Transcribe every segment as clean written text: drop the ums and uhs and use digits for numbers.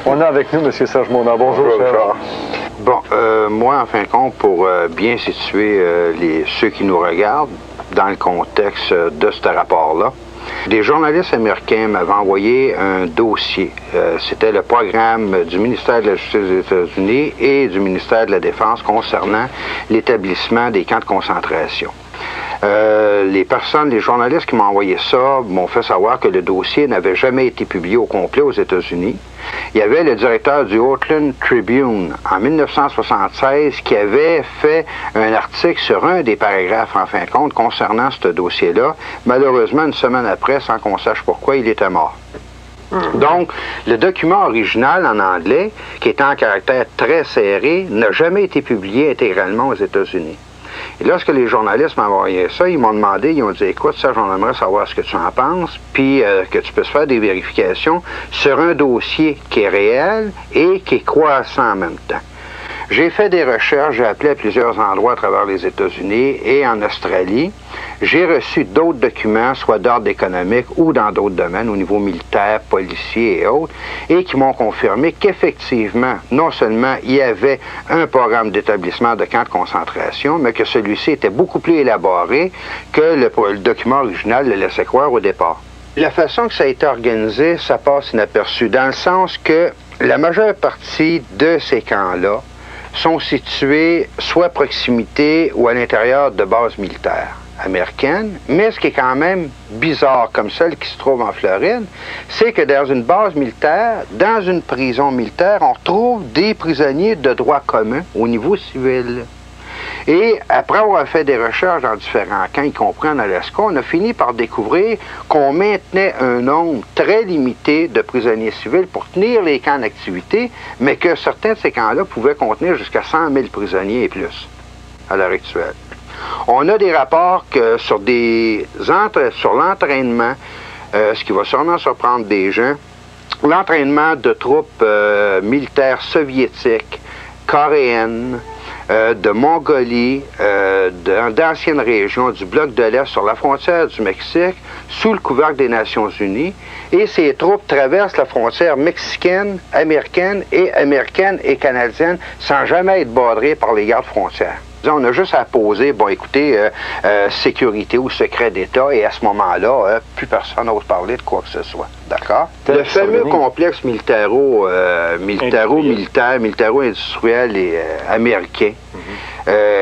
On a avec nous M. Serge Monard. Bonjour, Serge. Bon, moi, en fin de compte, pour bien situer ceux qui nous regardent dans le contexte de ce rapport-là, des journalistes américains m'avaient envoyé un dossier. C'était le programme du ministère de la Justice des États-Unis et du ministère de la Défense concernant l'établissement des camps de concentration. Les journalistes qui m'ont envoyé ça m'ont fait savoir que le dossier n'avait jamais été publié au complet aux États-Unis. Il y avait le directeur du Oakland Tribune en 1976 qui avait fait un article sur un des paragraphes, en fin de compte, concernant ce dossier-là. Malheureusement, une semaine après, sans qu'on sache pourquoi, il était mort. Donc, le document original en anglais, qui était en caractère très serré, n'a jamais été publié intégralement aux États-Unis. Et lorsque les journalistes m'ont envoyé ça, ils m'ont demandé, ils ont dit, écoute, Serge, on aimerait savoir ce que tu en penses, puis que tu puisses faire des vérifications sur un dossier qui est réel et qui est croissant en même temps. J'ai fait des recherches, j'ai appelé à plusieurs endroits à travers les États-Unis et en Australie. J'ai reçu d'autres documents, soit d'ordre économique ou dans d'autres domaines, au niveau militaire, policier et autres, et qui m'ont confirmé qu'effectivement, non seulement il y avait un programme d'établissement de camps de concentration, mais que celui-ci était beaucoup plus élaboré que le document original le laissait croire au départ. La façon que ça a été organisé, ça passe inaperçu, dans le sens que la majeure partie de ces camps-là sont situés soit à proximité ou à l'intérieur de bases militaires américaines, mais ce qui est quand même bizarre, comme celle qui se trouve en Floride, c'est que dans une base militaire, dans une prison militaire, on retrouve des prisonniers de droit commun au niveau civil. Et après avoir fait des recherches dans différents camps, y compris en Alaska, on a fini par découvrir qu'on maintenait un nombre très limité de prisonniers civils pour tenir les camps en activité, mais que certains de ces camps-là pouvaient contenir jusqu'à 100 000 prisonniers et plus à l'heure actuelle. On a des rapports que sur l'entraînement, ce qui va sûrement surprendre des gens, l'entraînement de troupes militaires soviétiques, coréennes, de Mongolie, d'anciennes régions du bloc de l'Est sur la frontière du Mexique, sous le couvercle des Nations Unies. Et ces troupes traversent la frontière mexicaine, américaine et canadienne sans jamais être badrées par les gardes frontières. On a juste à poser, bon écoutez, sécurité ou secret d'État, et à ce moment-là, plus personne n'ose parler de quoi que ce soit. D'accord? Le fameux complexe militaro-industriel et américain,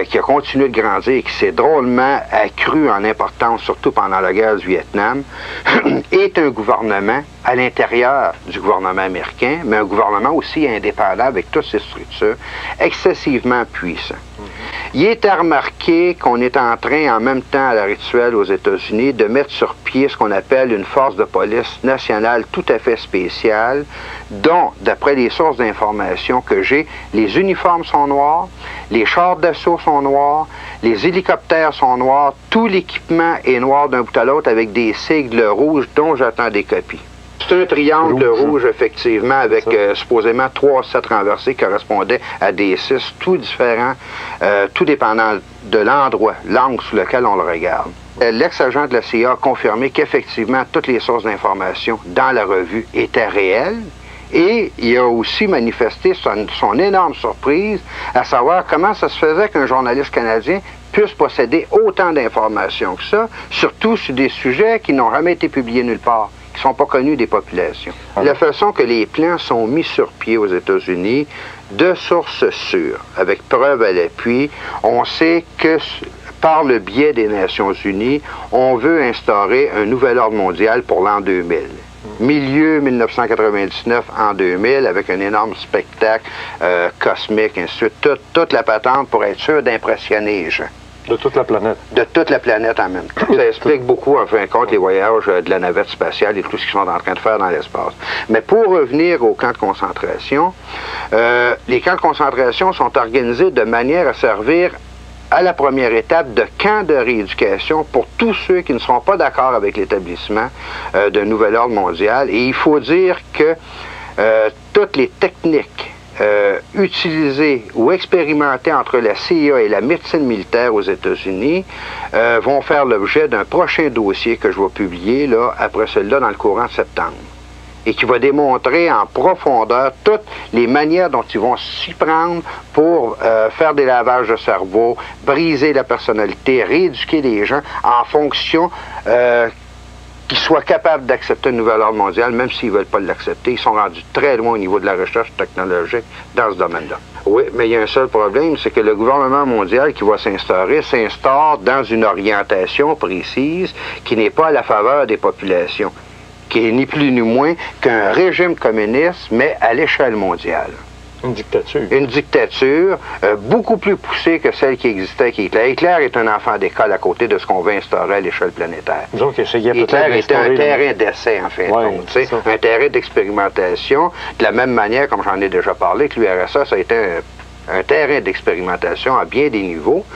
qui a continué de grandir et qui s'est drôlement accru en importance, surtout pendant la guerre du Vietnam, est un gouvernement à l'intérieur du gouvernement américain, mais un gouvernement aussi indépendant avec toutes ses structures, excessivement puissant. Il est à remarquer qu'on est en train, en même temps à l'heure actuelle aux États-Unis, de mettre sur pied ce qu'on appelle une force de police nationale tout à fait spéciale, dont, d'après les sources d'information que j'ai, les uniformes sont noirs, les chars d'assaut sont noirs, les hélicoptères sont noirs, tout l'équipement est noir d'un bout à l'autre avec des sigles rouges dont j'attends des copies. C'est un triangle rouge, effectivement, avec supposément 3 sets renversés qui correspondaient à des 6, tout différents, tout dépendant de l'endroit, l'angle sous lequel on le regarde. L'ex-agent de la CIA a confirmé qu'effectivement, toutes les sources d'information dans la revue étaient réelles. Et il a aussi manifesté son énorme surprise à savoir comment ça se faisait qu'un journaliste canadien puisse posséder autant d'informations que ça, surtout sur des sujets qui n'ont jamais été publiés nulle part, qui ne sont pas connus des populations. La façon que les plans sont mis sur pied aux États-Unis, de sources sûres, avec preuve à l'appui, on sait que par le biais des Nations Unies, on veut instaurer un nouvel ordre mondial pour l'an 2000. Milieu 1999 en 2000, avec un énorme spectacle cosmique, ainsi de suite, toute la patente pour être sûr d'impressionner les gens. De toute la planète. De toute la planète en même temps. Ça explique beaucoup, en fin de compte, les voyages de la navette spatiale et tout ce qu'ils sont en train de faire dans l'espace. Mais pour revenir aux camps de concentration, les camps de concentration sont organisés de manière à servir à la première étape de camps de rééducation pour tous ceux qui ne seront pas d'accord avec l'établissement d'un nouvel ordre mondial. Et il faut dire que toutes les techniques utilisées ou expérimentées entre la CIA et la médecine militaire aux États-Unis vont faire l'objet d'un prochain dossier que je vais publier là, après celui-là dans le courant de septembre. et qui va démontrer en profondeur toutes les manières dont ils vont s'y prendre pour faire des lavages de cerveau, briser la personnalité, rééduquer les gens en fonction qu'ils soient capables d'accepter un nouvel ordre mondial, même s'ils ne veulent pas l'accepter. Ils sont rendus très loin au niveau de la recherche technologique dans ce domaine-là. Oui, mais il y a un seul problème, c'est que le gouvernement mondial qui va s'instaurer s'instaure dans une orientation précise qui n'est pas à la faveur des populations, qui est ni plus ni moins qu'un régime communiste, mais à l'échelle mondiale. Une dictature. Une dictature beaucoup plus poussée que celle qui existait avec Hitler. Hitler est un enfant d'école à côté de ce qu'on veut instaurer à l'échelle planétaire. Donc, Hitler était un terrain d'essai, en fait. Un terrain d'expérimentation. De la même manière, comme j'en ai déjà parlé, que l'URSS, ça a été un terrain d'expérimentation à bien des niveaux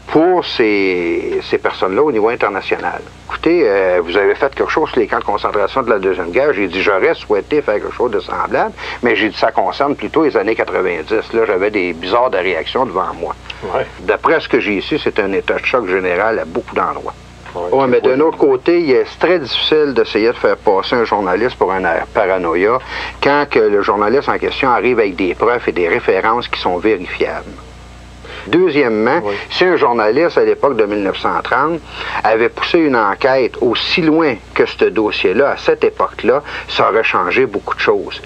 pour ces personnes-là au niveau international. Écoutez, vous avez fait quelque chose sur les camps de concentration de la Deuxième Guerre. J'ai dit, j'aurais souhaité faire quelque chose de semblable, mais j'ai dit, ça concerne plutôt les années 90. Là, j'avais des bizarres de réactions devant moi. Ouais. D'après ce que j'ai ici, c'est un état de choc général à beaucoup d'endroits. Oui, mais d'un autre côté, c'est très difficile d'essayer de faire passer un journaliste pour un paranoïa quand que le journaliste en question arrive avec des preuves et des références qui sont vérifiables. Deuxièmement, si un journaliste, à l'époque de 1930, avait poussé une enquête aussi loin que ce dossier-là, à cette époque-là, ça aurait changé beaucoup de choses.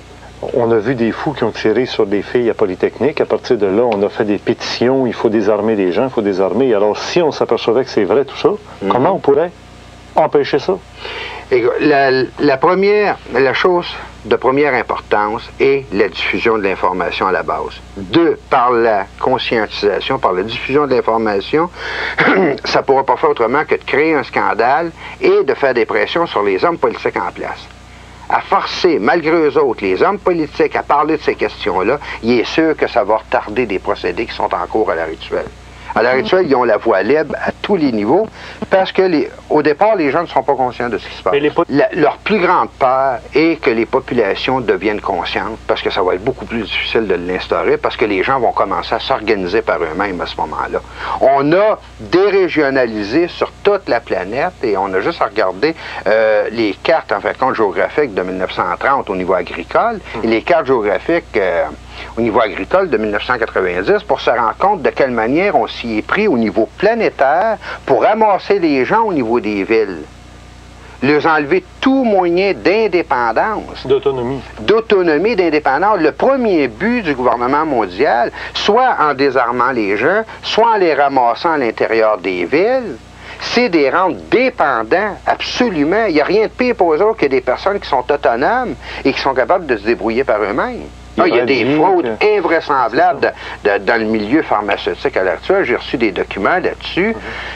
On a vu des fous qui ont tiré sur des filles à Polytechnique. À partir de là, on a fait des pétitions. Il faut désarmer les gens, il faut désarmer. Alors, si on s'apercevait que c'est vrai tout ça, comment on pourrait empêcher ça? La chose de première importance est la diffusion de l'information à la base. Deux, par la conscientisation, par la diffusion de l'information, ça ne pourra pas faire autrement que de créer un scandale et de faire des pressions sur les hommes politiques en place. À forcer, malgré eux autres, les hommes politiques à parler de ces questions-là, il est sûr que ça va retarder des procédés qui sont en cours à l'heure actuelle. À l'heure actuelle, ils ont la voie libre à tous les niveaux parce que, au départ, les gens ne sont pas conscients de ce qui se passe. Leur plus grande peur est que les populations deviennent conscientes parce que ça va être beaucoup plus difficile de l'instaurer parce que les gens vont commencer à s'organiser par eux-mêmes à ce moment-là. On a dérégionalisé sur toute la planète et on a juste à regarder les cartes, en fait, compte géographiques de 1930 au niveau agricole et les cartes géographiques au niveau agricole de 1990 pour se rendre compte de quelle manière on s'y est pris au niveau planétaire pour ramasser les gens au niveau des villes. Leur enlever tout moyen d'indépendance. D'autonomie. D'autonomie, d'indépendance. Le premier but du gouvernement mondial, soit en désarmant les gens, soit en les ramassant à l'intérieur des villes, c'est de les rendre dépendants, absolument. Il n'y a rien de pire pour eux autres que des personnes qui sont autonomes et qui sont capables de se débrouiller par eux-mêmes. Il y a des fraudes invraisemblables dans le milieu pharmaceutique à l'heure actuelle. J'ai reçu des documents là-dessus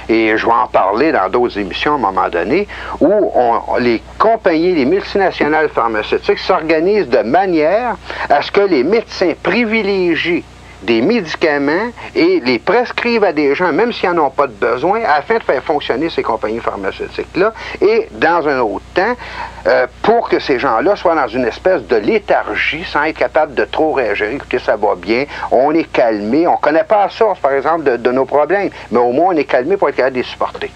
et je vais en parler dans d'autres émissions à un moment donné où les compagnies, les multinationales pharmaceutiques s'organisent de manière à ce que les médecins privilégient des médicaments et les prescrivent à des gens, même s'ils n'en ont pas de besoin, afin de faire fonctionner ces compagnies pharmaceutiques-là et, dans un autre temps, pour que ces gens-là soient dans une espèce de léthargie sans être capables de trop réagir. Écoutez, ça va bien, on est calmé, on ne connaît pas la source, par exemple, de nos problèmes, mais au moins on est calmé pour être capable de les supporter.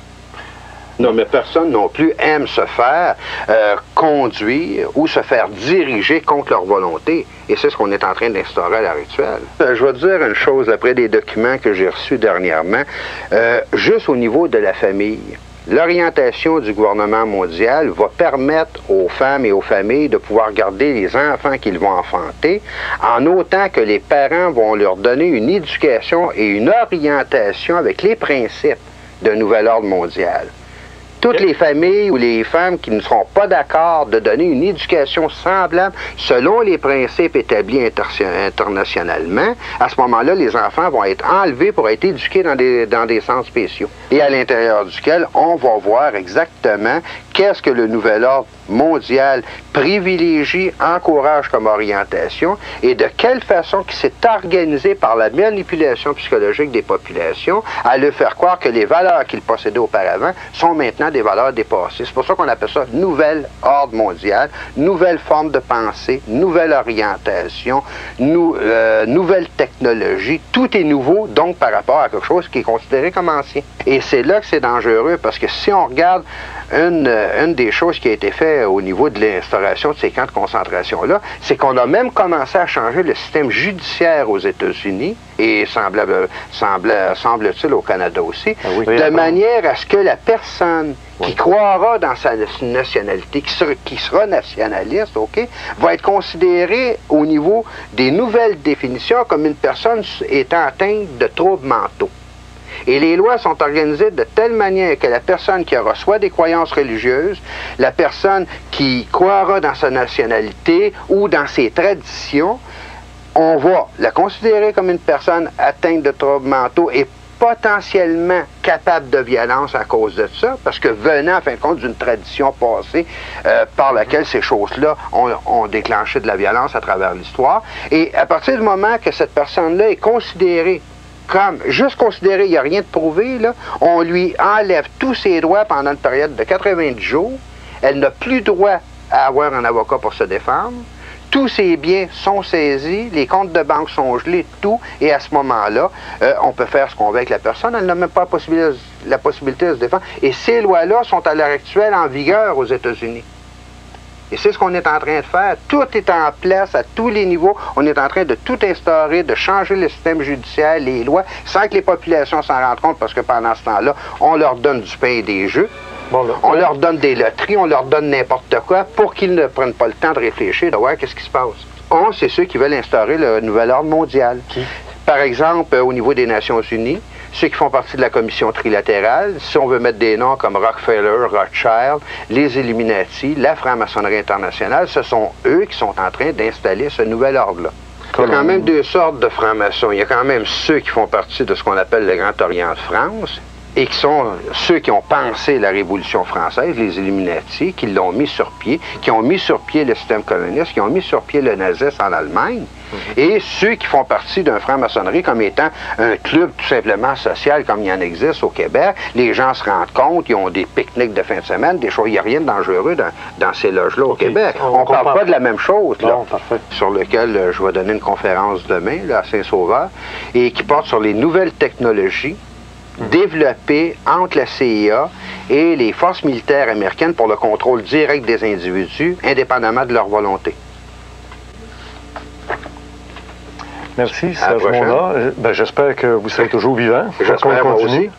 Non, mais personne non plus aime se faire conduire ou se faire diriger contre leur volonté. Et c'est ce qu'on est en train d'instaurer à l'heure actuelle. Je vais te dire une chose après des documents que j'ai reçus dernièrement. Juste au niveau de la famille, l'orientation du gouvernement mondial va permettre aux femmes et aux familles de pouvoir garder les enfants qu'ils vont enfanter, en autant que les parents vont leur donner une éducation et une orientation avec les principes d'un nouvel ordre mondial. Toutes les familles ou les femmes qui ne seront pas d'accord de donner une éducation semblable selon les principes établis internationalement, à ce moment-là, les enfants vont être enlevés pour être éduqués dans des centres spéciaux. Et à l'intérieur duquel, on va voir exactement qu'est-ce que le nouvel ordre mondial privilégie, encourage comme orientation et de quelle façon qui s'est organisé par la manipulation psychologique des populations à leur faire croire que les valeurs qu'ils possédaient auparavant sont maintenant des valeurs dépassées. C'est pour ça qu'on appelle ça nouvel ordre mondial, nouvelle forme de pensée, nouvelle orientation, nouvelle technologie. Tout est nouveau, donc, par rapport à quelque chose qui est considéré comme ancien. Et Et c'est là que c'est dangereux, parce que si on regarde une des choses qui a été faite au niveau de l'instauration de ces camps de concentration-là, c'est qu'on a même commencé à changer le système judiciaire aux États-Unis, et semble-t-il au Canada aussi, de manière à ce que la personne qui croira dans sa nationalité, qui sera nationaliste, va être considérée au niveau des nouvelles définitions comme une personne étant atteinte de troubles mentaux. Et les lois sont organisées de telle manière que la personne qui aura soit des croyances religieuses, la personne qui croira dans sa nationalité ou dans ses traditions, on va la considérer comme une personne atteinte de troubles mentaux et potentiellement capable de violence à cause de ça, parce que venant, en fin de compte, d'une tradition passée par laquelle ces choses-là ont déclenché de la violence à travers l'histoire. Et à partir du moment que cette personne-là est considérée comme, juste considérée, il n'y a rien de prouvé, là, on lui enlève tous ses droits pendant une période de 90 jours, elle n'a plus droit à avoir un avocat pour se défendre, tous ses biens sont saisis, les comptes de banque sont gelés, tout, et à ce moment-là, on peut faire ce qu'on veut avec la personne, elle n'a même pas la possibilité de se défendre. Et ces lois-là sont à l'heure actuelle en vigueur aux États-Unis. Et c'est ce qu'on est en train de faire. Tout est en place à tous les niveaux. On est en train de tout instaurer, de changer le système judiciaire, les lois, sans que les populations s'en rendent compte, parce que pendant ce temps-là, on leur donne du pain et des jeux. On leur donne des loteries, on leur donne n'importe quoi pour qu'ils ne prennent pas le temps de réfléchir, de voir qu'est-ce qui se passe. C'est ceux qui veulent instaurer le nouvel ordre mondial. Par exemple, au niveau des Nations Unies, ceux qui font partie de la commission trilatérale, si on veut mettre des noms comme Rockefeller, Rothschild, les Illuminati, la franc-maçonnerie internationale, ce sont eux qui sont en train d'installer ce nouvel ordre-là. Il y a quand même deux sortes de francs-maçons. Il y a quand même ceux qui font partie de ce qu'on appelle le Grand Orient de France, et qui sont ceux qui ont pensé la Révolution française, les Illuminati, qui l'ont mis sur pied, qui ont mis sur pied le système communiste, qui ont mis sur pied le nazisme en Allemagne, et ceux qui font partie d'un franc-maçonnerie comme étant un club tout simplement social comme il y en existe au Québec. Les gens se rendent compte, ils ont des pique-niques de fin de semaine, des choses, il n'y a rien de dangereux dans ces loges-là au Québec. On ne parle pas de la même chose, là, sur lequel je vais donner une conférence demain là, à Saint-Sauveur, et qui porte sur les nouvelles technologies développées entre la CIA et les forces militaires américaines pour le contrôle direct des individus, indépendamment de leur volonté. Merci, Serge Monard. J'espère que vous serez toujours vivant. J'espère moi aussi.